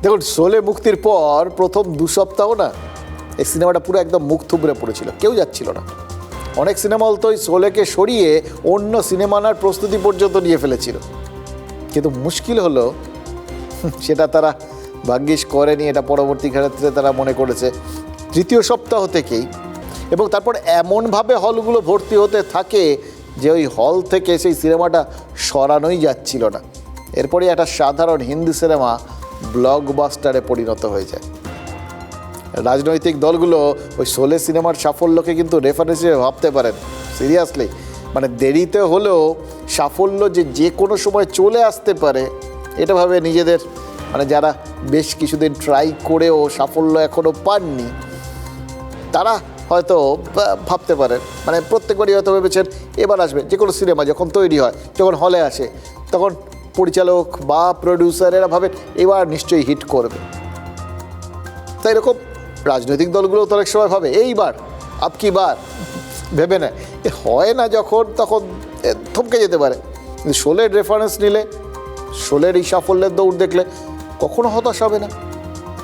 দেখুন, শোলে মুক্তির পর প্রথম 2 সপ্তাহ না এই সিনেমাটা পুরো একদম মুখ থুবড়ে পড়েছিল, কেউ যাচ্ছিল না। অনেক সিনেমা হল তো ওই শোলেকে সরিয়ে অন্য সিনেমা আনার প্রস্তুতি পর্যন্ত নিয়ে ফেলেছিল, কিন্তু মুশকিল হলো সেটা তারা ভাগ্যিস করেনি। এটা পরবর্তী ক্ষেত্রে তারা মনে করেছে 3য় সপ্তাহ থেকেই। এবং তারপর এমনভাবে হলগুলো ভর্তি হতে থাকে যে ওই হল থেকে সেই সিনেমাটা সরানোই যাচ্ছিল না। এরপরে একটা সাধারণ হিন্দি সিনেমা ব্লকবাস্টারে পরিণত হয়ে যায়। রাজনৈতিক দলগুলো ওই শোলে সিনেমার সাফল্যকে কিন্তু রেফারেন্স হিসেবে ভাবতে পারেন। সিরিয়াসলি, মানে দেরিতে হলেও সাফল্য যে কোনো সময় চলে আসতে পারে, এটা ভাবে নিজেদের, মানে যারা বেশ কিছুদিন ট্রাই করেও সাফল্য এখনও পাননি, তারা হয়তো ভাবতে পারেন, মানে প্রত্যেকবারই হয়তো ভেবেছেন এবার আসবে। যে কোনো সিনেমা যখন তৈরি হয়, যখন হলে আসে, তখন পরিচালক বা প্রডিউসার এরা ভাবেন এবার নিশ্চয়ই হিট করবে। তাই এরকম রাজনৈতিক দলগুলো তো অনেক সময় ভাবে এইবার আপ কি বার, ভেবে নেয়। হয় না যখন, তখন থমকে যেতে পারে। কিন্তু শোলের রেফারেন্স নিলে, শোলের এই সাফল্যের দৌড় দেখলে কখনো হতাশ হবে না।